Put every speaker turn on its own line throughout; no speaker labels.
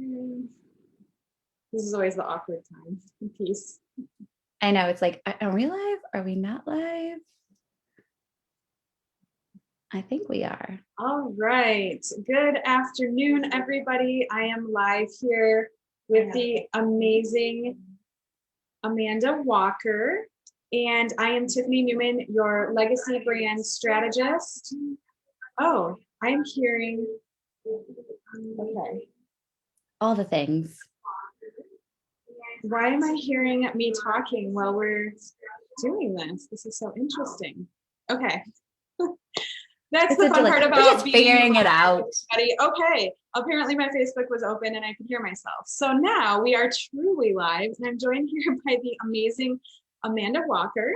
Mm. This is always the awkward time piece.
I know it's like, are we live? Are we not live? I think we are.
All right. Good afternoon, everybody. I am live here with the amazing Amanda Walker, and I am Tiffany Newman, your legacy brand strategist. Oh, I'm hearing, okay.
All the things.
Why am I hearing me talking while we're doing this? This is so interesting. Okay. That's the fun part
We're
about
just
being
figuring it out.
Okay, apparently my Facebook was open and I could hear myself. So now we are truly live, and I'm joined here by the amazing Amanda Walker.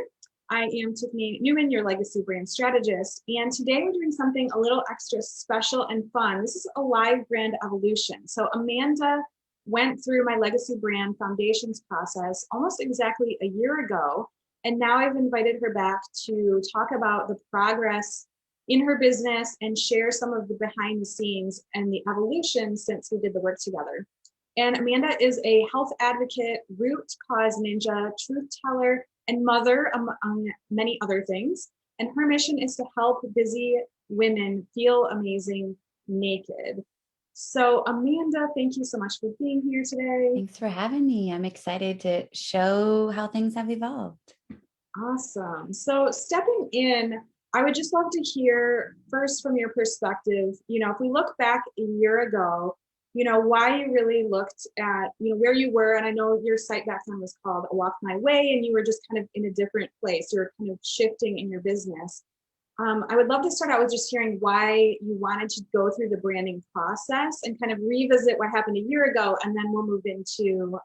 I am Tiffany Newman, your legacy brand strategist, and today we're doing something a little extra special and fun. This is a live brand evolution. So Amanda went through my legacy brand foundations process almost exactly a year ago, and now I've invited her back to talk about the progress in her business and share some of the behind the scenes and the evolution since we did the work together. And Amanda is a health advocate, root cause ninja, truth teller, and mother, among many other things. And her mission is to help busy women feel amazing naked. So Amanda, thank you so much for being here today.
Thanks for having me. I'm excited to show how things have evolved.
Awesome. So stepping in, I would just love to hear first from your perspective, if we look back a year ago, why you really looked at, where you were. And I know your site back then was called A Walk My Way, and you were just kind of in a different place. You were kind of shifting in your business. I would love to start out with just hearing why you wanted to go through the branding process and kind of revisit what happened a year ago, and then we'll move into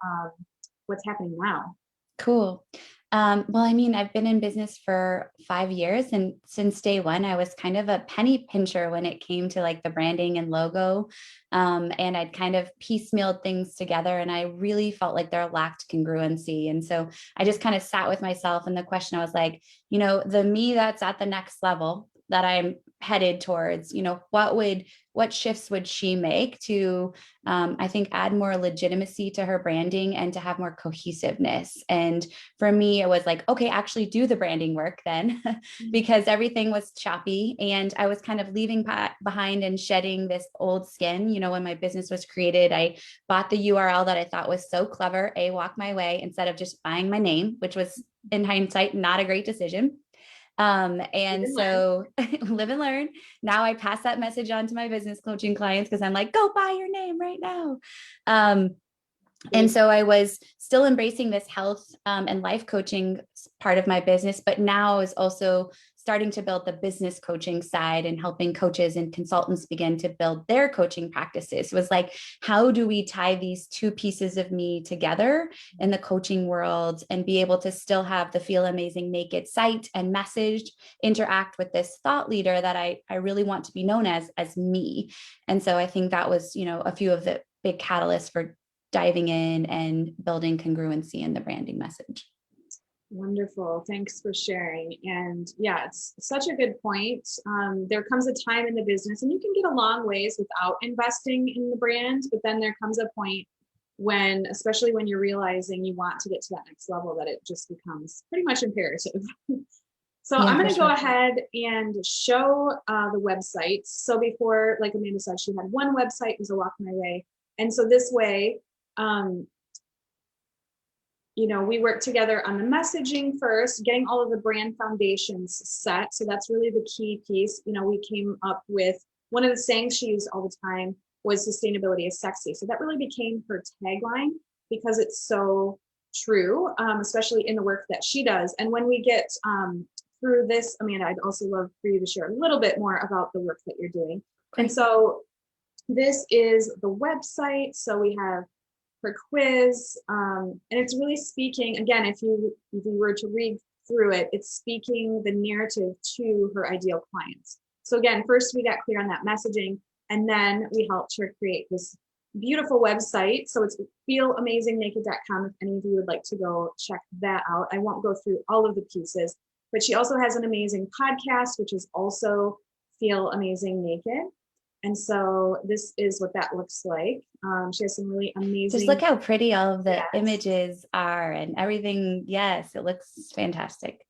what's happening now.
Cool. Well, I mean, I've been in business for 5 years, and since day one, I was kind of a penny pincher when it came to like the branding and logo. And I'd kind of piecemealed things together, and I really felt like there lacked congruency. And so I just kind of sat with myself, and the question I was like, the me that's at the next level that I'm headed towards, what shifts would she make to, I think, add more legitimacy to her branding and to have more cohesiveness. And for me, it was like, okay, actually do the branding work then, because everything was choppy and I was kind of leaving behind and shedding this old skin. When my business was created, I bought the URL that I thought was so clever, A Walk My Way, instead of just buying my name, which was in hindsight not a great decision. And so live and learn. Now I pass that message on to my business coaching clients because I'm like, go buy your name right now. And so I was still embracing this health and life coaching part of my business, but now is also starting to build the business coaching side and helping coaches and consultants begin to build their coaching practices. It was like, how do we tie these two pieces of me together in the coaching world and be able to still have the Feel Amazing Naked site and message interact with this thought leader that I really want to be known as me. And so I think that was, a few of the big catalysts for diving in and building congruency in the branding message.
Wonderful. Thanks for sharing. And yeah, it's such a good point. There comes a time in the business, and you can get a long ways without investing in the brand, but then there comes a point when, especially when you're realizing you want to get to that next level, that it just becomes pretty much imperative. So yeah, I'm going to go ahead and show the websites. So before, like Amanda said, she had one website, it was A Walk My Way. And so this way, we work together on the messaging first, getting all of the brand foundations set. So that's really the key piece. We came up with one of the sayings she used all the time was sustainability is sexy. So that really became her tagline because it's so true, especially in the work that she does. And when we get through this, Amanda, I'd also love for you to share a little bit more about the work that you're doing. Great. And so this is the website. So we have her quiz, and it's really speaking, again, if you were to read through it, it's speaking the narrative to her ideal clients. So again, first we got clear on that messaging, and then we helped her create this beautiful website. So it's feelamazingnaked.com if any of you would like to go check that out. I won't go through all of the pieces, but she also has an amazing podcast, which is also Feel Amazing Naked. And so this is what that looks like. She has some really
Just look
amazing,
how pretty all of the
yes,
images are and everything. Yes, it looks fantastic.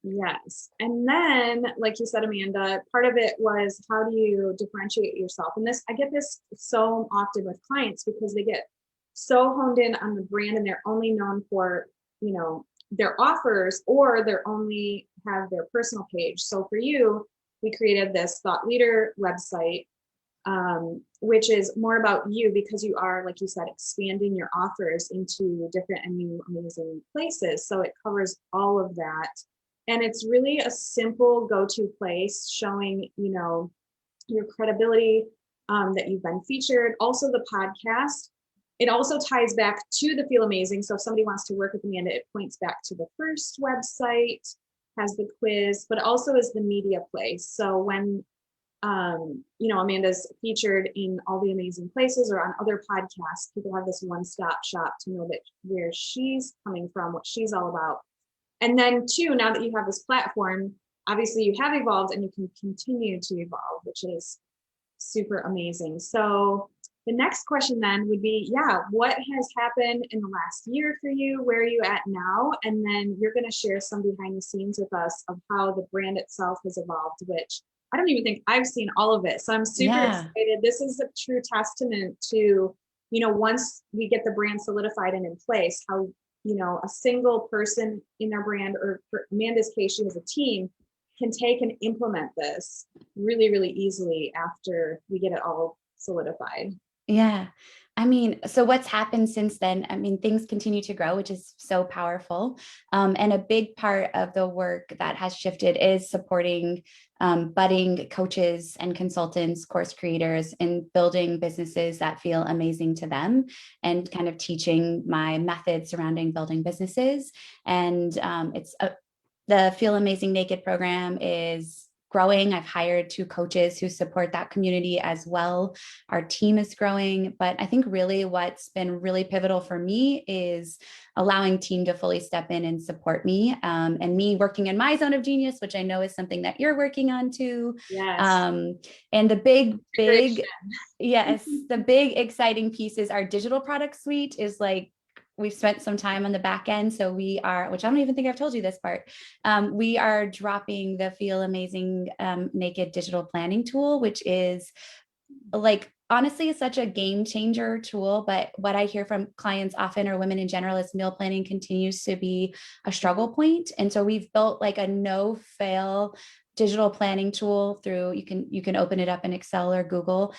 yes. And then, like you said, Amanda, part of it was how do you differentiate yourself? And this, I get this so often with clients because they get so honed in on the brand and they're only known for, you know, their offers, or they're only have their personal page. So for you, we created this thought leader website, which is more about you because you are, like you said, expanding your offers into different and new amazing places. So it covers all of that. And it's really a simple go-to place showing, you know, your credibility, that you've been featured. Also the podcast. It also ties back to the Feel Amazing. So if somebody wants to work with Amanda, it points back to the first website, has the quiz, but also is the media place. So when you know, Amanda's featured in all the amazing places or on other podcasts, people have this one-stop shop to know that where she's coming from, what she's all about. And then two, now that you have this platform, obviously you have evolved and you can continue to evolve, which is super amazing. So the next question then would be, yeah, what has happened in the last year for you? Where are you at now? And then you're going to share some behind the scenes with us of how the brand itself has evolved, which I don't even think I've seen all of it. So I'm super
Yeah.
excited. This is a true testament to, you know, once we get the brand solidified and in place, how, you know, a single person in our brand, or for Amanda's case, she has a team, can take and implement this really, really easily after we get it all solidified.
Yeah. I mean, so what's happened since then? I mean, things continue to grow, which is so powerful. And a big part of the work that has shifted is supporting budding coaches and consultants, course creators in building businesses that feel amazing to them, and kind of teaching my methods surrounding building businesses. And the Feel Amazing Naked program is growing. I've hired 2 coaches who support that community as well. Our team is growing, but I think really what's been really pivotal for me is allowing team to fully step in and support me, and me working in my zone of genius, which I know is something that you're working on too.
Yes.
Um, and the big,
Integration.
yes, the big exciting piece is our digital product suite is like, we've spent some time on the back end. So we are, which I don't even think I've told you this part. We are dropping the Feel Amazing Naked digital planning tool, which is like, honestly, it's such a game changer tool. But what I hear from clients often, or women in general, is meal planning continues to be a struggle point. And so we've built like a no fail digital planning tool through, you can open it up in Excel or Google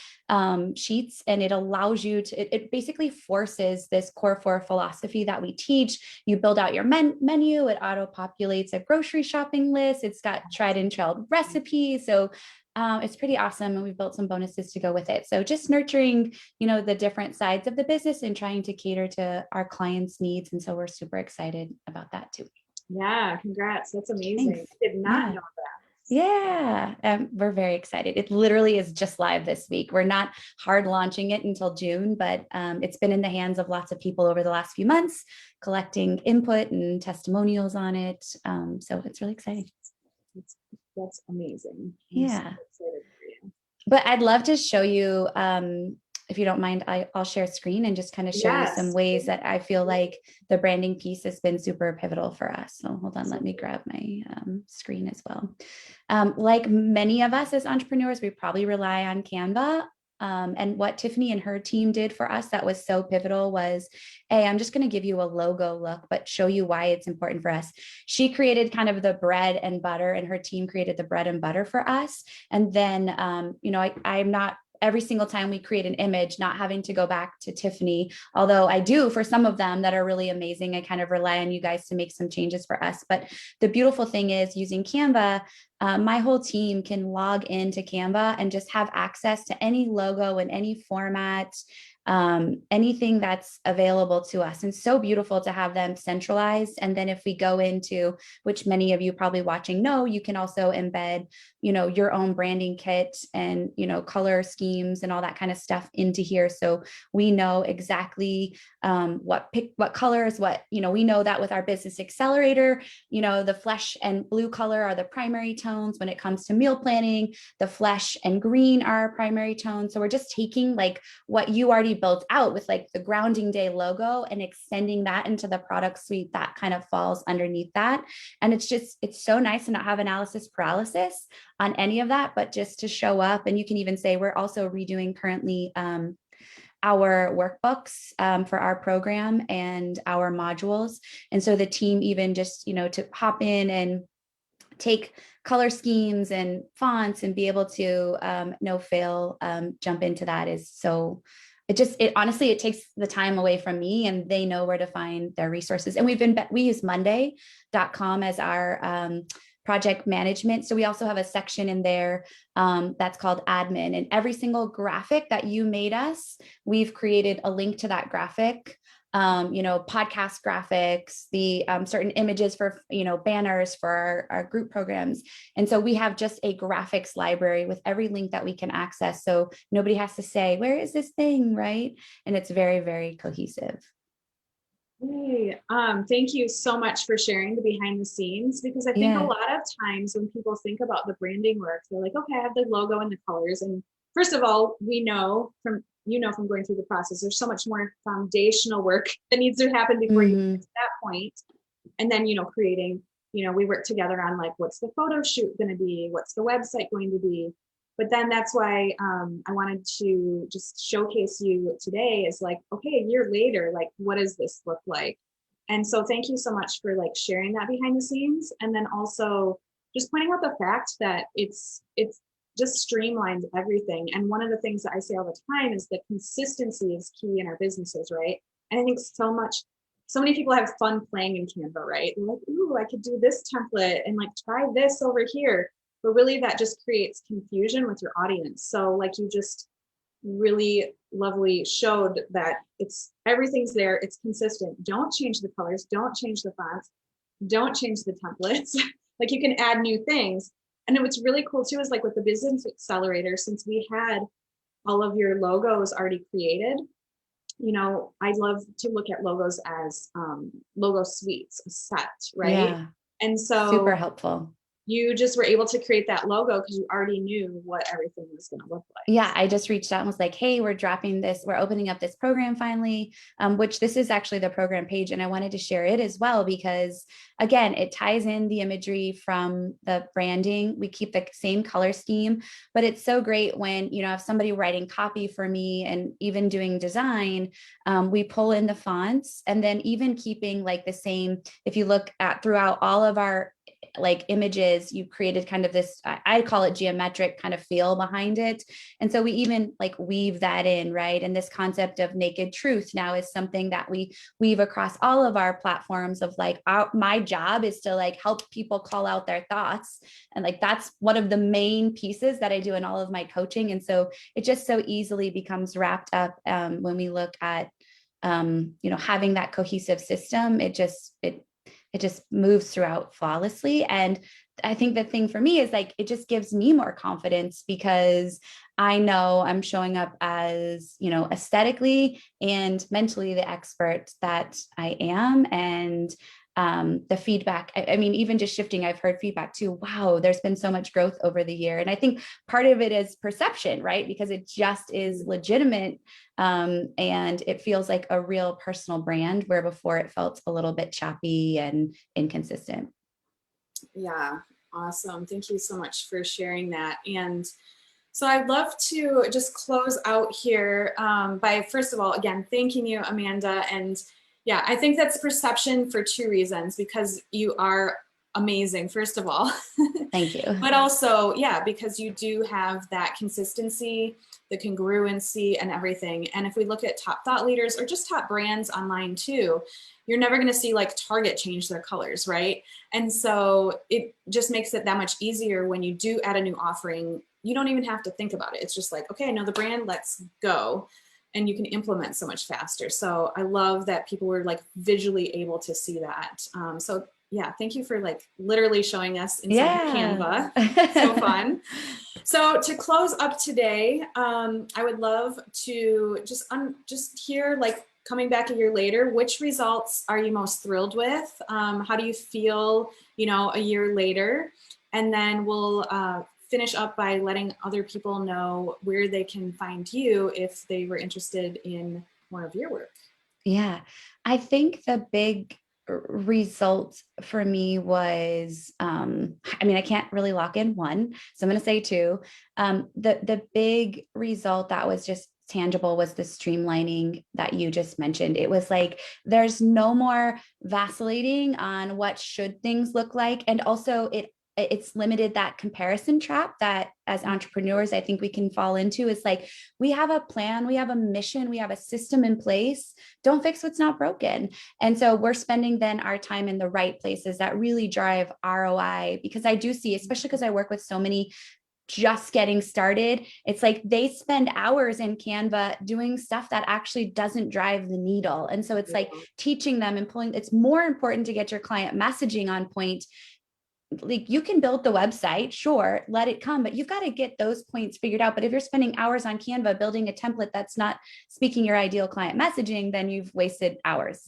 Sheets, and it allows you to, it basically forces this core 4 philosophy that we teach. You build out your menu, it auto populates a grocery shopping list, it's got tried and true recipes. So it's pretty awesome, and we've built some bonuses to go with it. So just nurturing, the different sides of the business and trying to cater to our clients' needs. And so we're super excited about that too.
Yeah, congrats. That's
Thanks.
amazing. I did not
Yeah.
know that.
Yeah, we're very excited. It literally is just live this week. We're not hard launching it until June, but it's been in the hands of lots of people over the last few months, collecting input and testimonials on it. So it's really exciting.
That's, that's amazing. I'm so
Yeah.
excited for you.
But I'd love to show you, if you don't mind, I'll share a screen and just kind of show you some
Yes.
ways that I feel like the branding piece has been super pivotal for us. So hold on, let me
Absolutely.
grab my screen as well. Like many of us as entrepreneurs, we probably rely on Canva. And what Tiffany and her team did for us that was so pivotal was, hey, I'm just going to give you a logo look, but show you why it's important for us. She created kind of the bread and butter, and her team created the bread and butter for us. And then, I'm not every single time we create an image, not having to go back to Tiffany, although I do for some of them that are really amazing. I kind of rely on you guys to make some changes for us. But the beautiful thing is using Canva, my whole team can log into Canva and just have access to any logo in any format, anything that's available to us. And so beautiful to have them centralized. And then if we go into, which many of you probably watching know, you can also embed, your own branding kit and, color schemes and all that kind of stuff into here. So we know exactly what colors, we know that with our business accelerator, the flesh and blue color are the primary tones when it comes to meal planning. The flesh and green are our primary tones. So we're just taking like what you already built out with like the grounding day logo and extending that into the product suite that kind of falls underneath that. And it's so nice to not have analysis paralysis on any of that, but just to show up. And you can even say we're also redoing currently our workbooks for our program and our modules. And so the team even just, to hop in and take color schemes and fonts and be able to no fail jump into that is so it honestly, it takes the time away from me, and they know where to find their resources. And we use monday.com as our project management. So we also have a section in there that's called admin, and every single graphic that you made us, we've created a link to that graphic. Podcast graphics, the certain images for, banners for our group programs. And so we have just a graphics library with every link that we can access. So nobody has to say, where is this thing, right? And it's very, very cohesive.
Hey, thank you so much for sharing the behind the scenes, because I think a lot of times when people think about the branding work, they're like, okay, I have the logo and the colors. And first of all, we know from going through the process, there's so much more foundational work that needs to happen before you get to that point. And then, creating, we work together on like, what's the photo shoot going to be? What's the website going to be? But then that's why I wanted to just showcase you today is like, okay, a year later, like, what does this look like? And so thank you so much for like sharing that behind the scenes. And then also just pointing out the fact that it's just streamlines everything. And one of the things that I say all the time is that consistency is key in our businesses, right? And I think so many people have fun playing in Canva, right? They're like, ooh, I could do this template and like try this over here. But really that just creates confusion with your audience. So like you just really lovely showed that everything's there, it's consistent. Don't change the colors, don't change the fonts, don't change the templates. Like you can add new things. And what's really cool too is like with the business accelerator, since we had all of your logos already created, I love to look at logos as logo suites, a set, right?
Yeah.
And so
super helpful.
You just were able to create that logo because you already knew what everything was going to look like.
Yeah, I just reached out and was like, hey, we're opening up this program finally, which this is actually the program page. And I wanted to share it as well, because again, it ties in the imagery from the branding. We keep the same color scheme, but it's so great when, if somebody writing copy for me and even doing design, we pull in the fonts, and then even keeping like the same, if you look at throughout all of our like images, you created kind of this, I call it geometric kind of feel behind it. And so we even like weave that in, right? And this concept of naked truth now is something that we weave across all of our platforms of like, my job is to like help people call out their thoughts. And like, that's one of the main pieces that I do in all of my coaching. And so it just so easily becomes wrapped up when we look at, having that cohesive system. It just moves throughout flawlessly. And I think the thing for me is like, it just gives me more confidence, because I know I'm showing up as, aesthetically and mentally the expert that I am. And the feedback, I mean, even just shifting, I've heard feedback too. Wow, there's been so much growth over the year. And I think part of it is perception, right? Because it just is legitimate. And it feels like a real personal brand, where before it felt a little bit choppy and inconsistent.
Yeah, awesome. Thank you so much for sharing that. And so I'd love to just close out here by, first of all, again, thanking you, Amanda. And yeah, I think that's perception for two reasons, because you are amazing, first of all.
Thank you.
But also, yeah, because you do have that consistency, the congruency and everything. And if we look at top thought leaders or just top brands online too, you're never going to see like Target change their colors, right? And so it just makes it that much easier when you do add a new offering. You don't even have to think about it. It's just like, okay, I know the brand, let's go. And you can implement so much faster. So I love that people were like visually able to see that. So yeah, thank you for like literally showing us inside Canva. So fun. So to close up today, I would love to just hear, like, coming back a year later, which results are you most thrilled with? How do you feel, a year later? And then we'll finish up by letting other people know where they can find you if they were interested in more of your work.
Yeah, I think the big result for me was, I mean, I can't really lock in one, so I'm going to say two. The big result that was just tangible was the streamlining that you just mentioned. It was like there's no more vacillating on what should things look like, and also it's limited that comparison trap that as entrepreneurs I think we can fall into. Is like, we have a plan, we have a mission, we have a system in place. Don't fix what's not broken. And so we're spending then our time in the right places that really drive ROI, because I do see, especially because I work with so many just getting started, it's like they spend hours in Canva doing stuff that actually doesn't drive the needle. And so it's like teaching them and pulling, it's more important to get your client messaging on point. Like, you can build the website, sure, let it come, but you've got to get those points figured out. But if you're spending hours on Canva building a template that's not speaking your ideal client messaging, then you've wasted hours.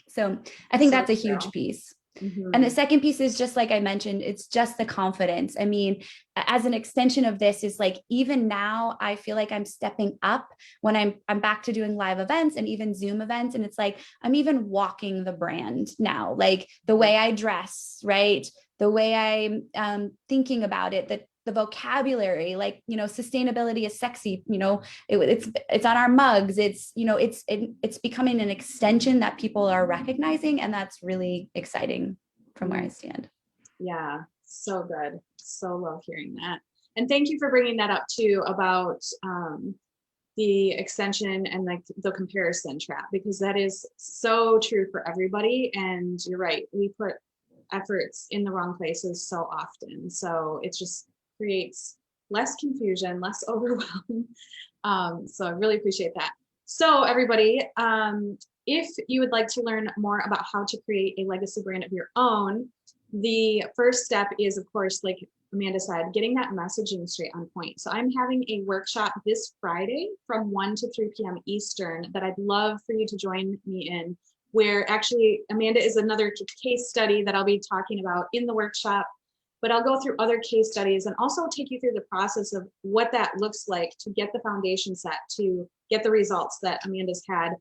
So I think that's a huge piece. And the second piece is just like I mentioned, it's just the confidence. I mean, as an extension of this is like, even now I feel like I'm stepping up when I'm back to doing live events and even Zoom events. And it's like, I'm even walking the brand now, like the way I dress, right? The way I'm thinking about it, the vocabulary, like, sustainability is sexy, it's on our mugs. It's, it's becoming an extension that people are recognizing. And that's really exciting from where I stand.
Yeah, so good. So love hearing that. And thank you for bringing that up too, about the extension and like the comparison trap, because that is so true for everybody. And you're right, we put efforts in the wrong places so often. So it just creates less confusion, less overwhelm. So I really appreciate that. So everybody, if you would like to learn more about how to create a legacy brand of your own, the first step is, of course, like Amanda said, getting that messaging straight on point. So I'm having a workshop this Friday from 1 to 3 p.m. Eastern that I'd love for you to join me in, where actually Amanda is another case study that I'll be talking about in the workshop, but I'll go through other case studies and also take you through the process of what that looks like to get the foundation set, to get the results that Amanda's had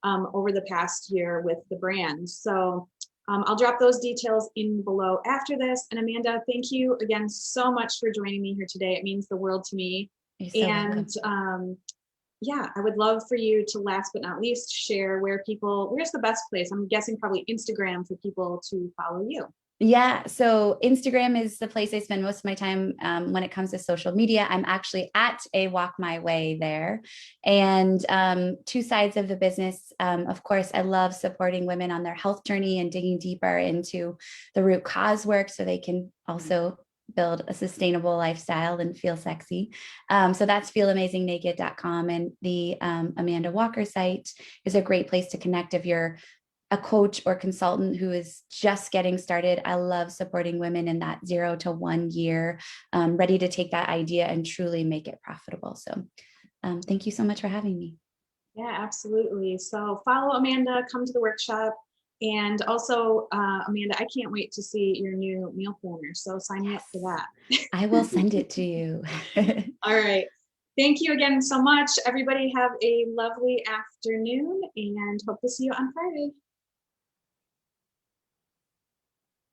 over the past year with the brand. So I'll drop those details in below after this. And Amanda, thank you again so much for joining me here today. It means the world to me. And yeah, I would love for you to, last but not least, share where's the best place? I'm guessing probably Instagram for people to follow you.
Yeah, so Instagram is the place I spend most of my time when it comes to social media. I'm actually at A Walk My Way there. And two sides of the business. Of course, I love supporting women on their health journey and digging deeper into the root cause work so they can also build a sustainable lifestyle and feel sexy. So that's feelamazingnaked.com. And the Amanda Walker site is a great place to connect if you're a coach or consultant who is just getting started. I love supporting women in that 0 to 1 year, ready to take that idea and truly make it profitable. So thank you so much for having me.
Yeah, absolutely. So follow Amanda, come to the workshop. And also, Amanda, I can't wait to see your new meal planner. So sign me up for that.
I will send it to you.
All right. Thank you again so much. Everybody have a lovely afternoon and hope to see you on Friday.